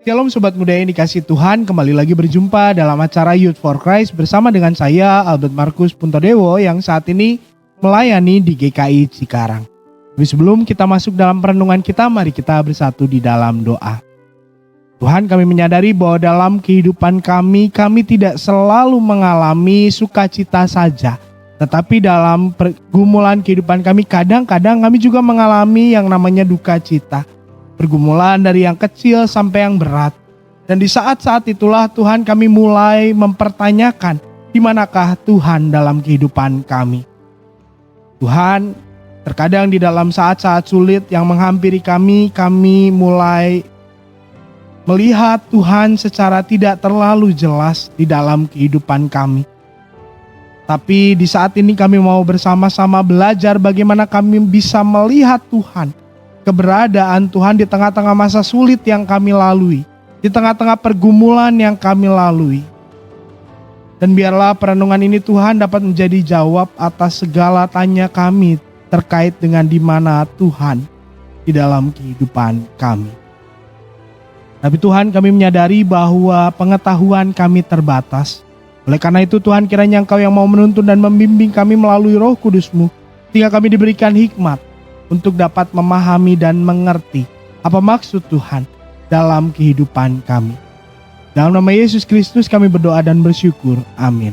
Shalom Sobat Muda yang dikasih Tuhan, kembali lagi berjumpa dalam acara Youth for Christ bersama dengan saya Albert Markus Puntodewo yang saat ini melayani di GKI Cikarang. Tapi sebelum kita masuk dalam perenungan kita, mari kita bersatu di dalam doa. Tuhan, kami menyadari bahwa dalam kehidupan kami tidak selalu mengalami sukacita saja. Tetapi dalam pergumulan kehidupan kami, kadang-kadang kami juga mengalami yang namanya duka cita. Pergumulan dari yang kecil sampai yang berat. Dan di saat-saat itulah Tuhan kami mulai mempertanyakan di manakah Tuhan dalam kehidupan kami. Tuhan, terkadang di dalam saat-saat sulit yang menghampiri kami mulai melihat Tuhan secara tidak terlalu jelas di dalam kehidupan kami. Tapi di saat ini kami mau bersama-sama belajar bagaimana kami bisa melihat Tuhan, keberadaan Tuhan di tengah-tengah masa sulit yang kami lalui, di tengah-tengah pergumulan yang kami lalui. Dan biarlah perenungan ini Tuhan dapat menjadi jawab atas segala tanya kami terkait dengan di mana Tuhan di dalam kehidupan kami. Tapi Tuhan, kami menyadari bahwa pengetahuan kami terbatas. Oleh karena itu Tuhan, kiranya Engkau yang mau menuntun dan membimbing kami melalui Roh Kudus-Mu, sehingga kami diberikan hikmat untuk dapat memahami dan mengerti apa maksud Tuhan dalam kehidupan kami. Dalam nama Yesus Kristus kami berdoa dan bersyukur. Amin.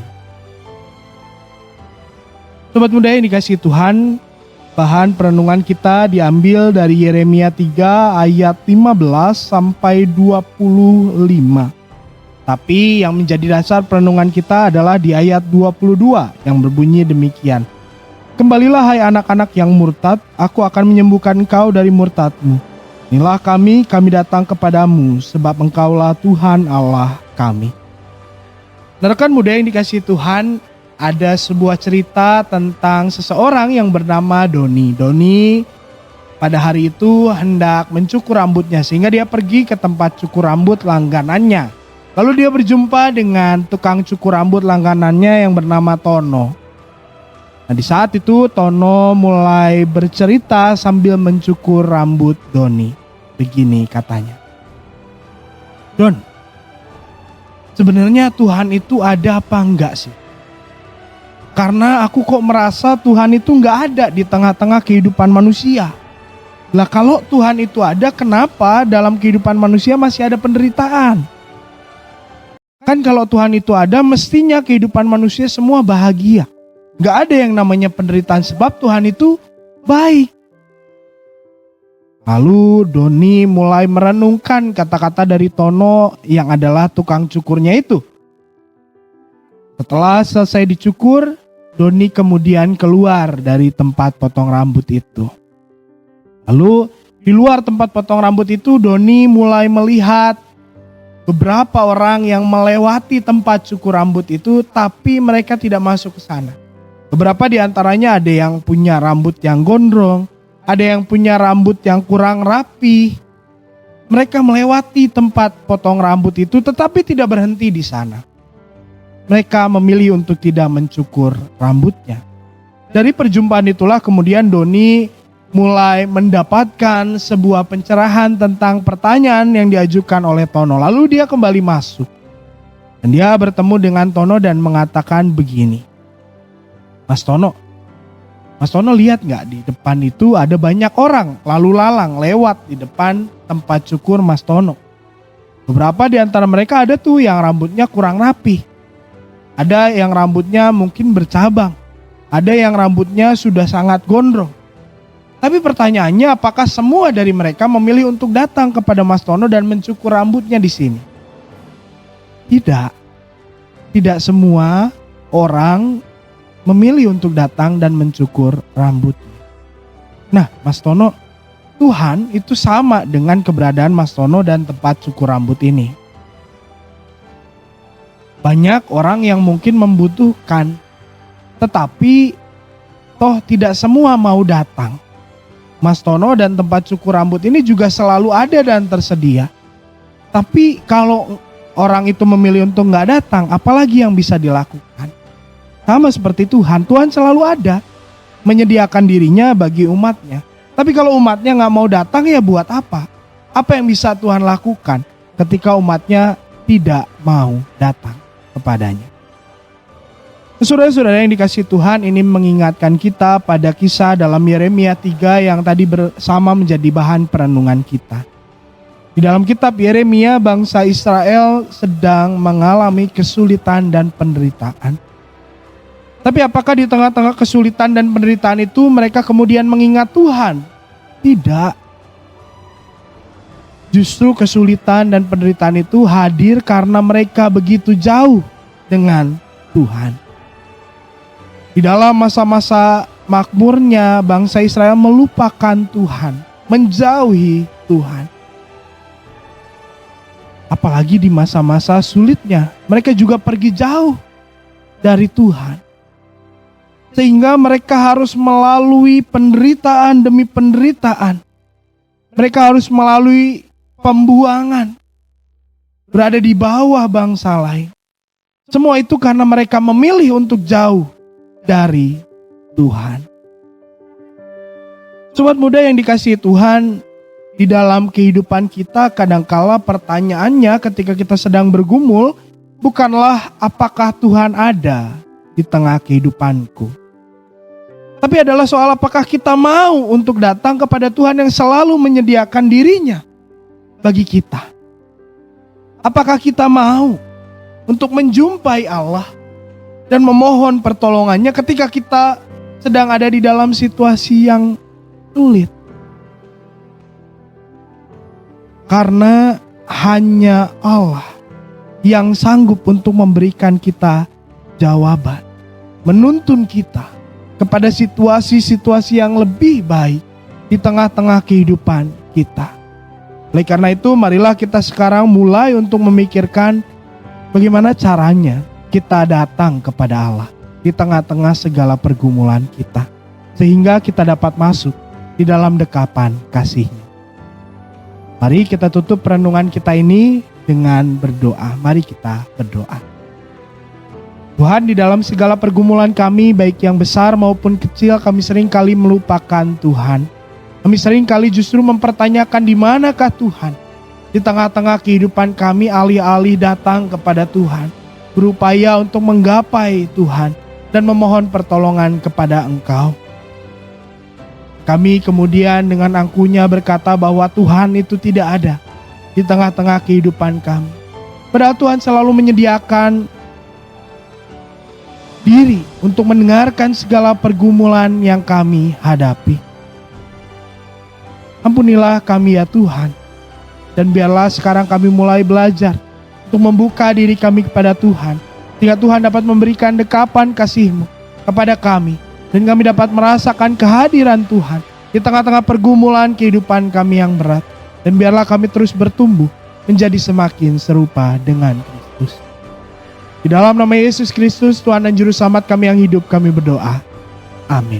Sobat muda yang dikasihi Tuhan, bahan perenungan kita diambil dari Yeremia 3 ayat 15 sampai 25. Tapi yang menjadi dasar perenungan kita adalah di ayat 22 yang berbunyi demikian. Kembalilah hai anak-anak yang murtad, aku akan menyembuhkan engkau dari murtadmu. Inilah kami datang kepadamu, sebab engkaulah Tuhan Allah kami. Rekan muda yang dikasihi Tuhan, ada sebuah cerita tentang seseorang yang bernama Doni. Doni pada hari itu hendak mencukur rambutnya, sehingga dia pergi ke tempat cukur rambut langganannya. Lalu dia berjumpa dengan tukang cukur rambut langganannya yang bernama Tono. Nah, di saat itu Tono mulai bercerita sambil mencukur rambut Doni. Begini katanya. Don, sebenarnya Tuhan itu ada apa enggak sih? Karena aku kok merasa Tuhan itu enggak ada di tengah-tengah kehidupan manusia. Lah kalau Tuhan itu ada, kenapa dalam kehidupan manusia masih ada penderitaan? Kan kalau Tuhan itu ada, mestinya kehidupan manusia semua bahagia. Gak ada yang namanya penderitaan sebab Tuhan itu baik. Lalu Doni mulai merenungkan kata-kata dari Tono yang adalah tukang cukurnya itu. Setelah selesai dicukur, Doni kemudian keluar dari tempat potong rambut itu. Lalu di luar tempat potong rambut itu Doni mulai melihat beberapa orang yang melewati tempat cukur rambut itu, tapi mereka tidak masuk ke sana. Beberapa di antaranya ada yang punya rambut yang gondrong, ada yang punya rambut yang kurang rapi. Mereka melewati tempat potong rambut itu tetapi tidak berhenti di sana. Mereka memilih untuk tidak mencukur rambutnya. Dari perjumpaan itulah kemudian Doni mulai mendapatkan sebuah pencerahan tentang pertanyaan yang diajukan oleh Tono. Lalu dia kembali masuk. Dan dia bertemu dengan Tono dan mengatakan begini. Mas Tono lihat gak di depan itu ada banyak orang lalu lalang lewat di depan tempat cukur Mas Tono. Beberapa di antara mereka ada tuh yang rambutnya kurang rapi. Ada yang rambutnya mungkin bercabang. Ada yang rambutnya sudah sangat gondrong. Tapi pertanyaannya, apakah semua dari mereka memilih untuk datang kepada Mas Tono dan mencukur rambutnya di sini? Tidak. Tidak semua orang memilih untuk datang dan mencukur rambutnya. Nah, Mas Tono, Tuhan itu sama dengan keberadaan Mas Tono dan tempat cukur rambut ini. Banyak orang yang mungkin membutuhkan, tetapi toh tidak semua mau datang. Mas Tono dan tempat cukur rambut ini juga selalu ada dan tersedia. Tapi kalau orang itu memilih untuk gak datang, apalagi yang bisa dilakukan? Sama seperti Tuhan selalu ada, menyediakan dirinya bagi umatnya. Tapi kalau umatnya gak mau datang, ya buat apa? Apa yang bisa Tuhan lakukan? ketika umatnya tidak mau datang kepadanya. Saudara-saudara yang dikasihi Tuhan, ini mengingatkan kita pada kisah dalam Yeremia 3 yang tadi bersama menjadi bahan perenungan kita. Di dalam kitab Yeremia, bangsa Israel sedang mengalami kesulitan dan penderitaan. Tapi apakah di tengah-tengah kesulitan dan penderitaan itu mereka kemudian mengingat Tuhan? Tidak. Justru kesulitan dan penderitaan itu hadir karena mereka begitu jauh dengan Tuhan. Di dalam masa-masa makmurnya, bangsa Israel melupakan Tuhan, menjauhi Tuhan. Apalagi di masa-masa sulitnya, mereka juga pergi jauh dari Tuhan. Sehingga mereka harus melalui penderitaan demi penderitaan. Mereka harus melalui pembuangan, berada di bawah bangsa lain. Semua itu karena mereka memilih untuk jauh dari Tuhan. Sobat muda yang dikasihi Tuhan, di dalam kehidupan kita kadangkala pertanyaannya ketika kita sedang bergumul bukanlah apakah Tuhan ada di tengah kehidupanku. Tapi adalah soal apakah kita mau untuk datang kepada Tuhan yang selalu menyediakan dirinya bagi kita. Apakah kita mau untuk menjumpai Allah dan memohon pertolongannya ketika kita sedang ada di dalam situasi yang sulit. Karena hanya Allah yang sanggup untuk memberikan kita jawaban, menuntun kita kepada situasi-situasi yang lebih baik di tengah-tengah kehidupan kita. Oleh karena itu, marilah kita sekarang mulai untuk memikirkan bagaimana caranya kita datang kepada Allah di tengah-tengah segala pergumulan kita, sehingga kita dapat masuk di dalam dekapan kasih-Nya. Mari kita tutup renungan kita ini dengan berdoa. Mari kita berdoa. Tuhan, di dalam segala pergumulan kami, baik yang besar maupun kecil, kami seringkali melupakan Tuhan. Kami seringkali justru mempertanyakan di manakah Tuhan. Di tengah-tengah kehidupan kami, alih-alih datang kepada Tuhan, berupaya untuk menggapai Tuhan dan memohon pertolongan kepada Engkau. Kami kemudian dengan angkuhnya berkata bahwa Tuhan itu tidak ada di tengah-tengah kehidupan kami. Padahal Tuhan selalu menyediakan diri untuk mendengarkan segala pergumulan yang kami hadapi. Ampunilah kami ya Tuhan. Dan biarlah sekarang kami mulai belajar untuk membuka diri kami kepada Tuhan. Sehingga Tuhan dapat memberikan dekapan kasih-Mu kepada kami. Dan kami dapat merasakan kehadiran Tuhan di tengah-tengah pergumulan kehidupan kami yang berat. Dan biarlah kami terus bertumbuh menjadi semakin serupa dengan Kristus. Di dalam nama Yesus Kristus, Tuhan dan Juru Selamat kami yang hidup, kami berdoa. Amin.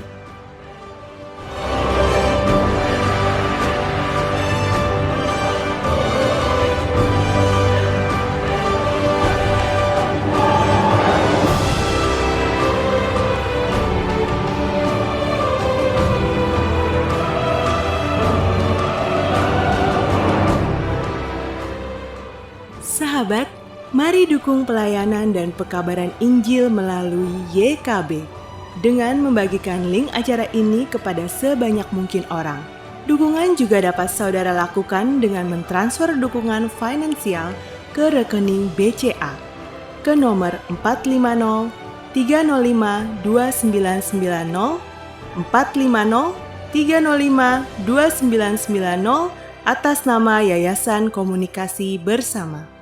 Sahabat, mari dukung pelayanan dan pekabaran Injil melalui YKB dengan membagikan link acara ini kepada sebanyak mungkin orang. Dukungan juga dapat saudara lakukan dengan mentransfer dukungan finansial ke rekening BCA ke nomor 450 305 2990 450 305 2990 atas nama Yayasan Komunikasi Bersama.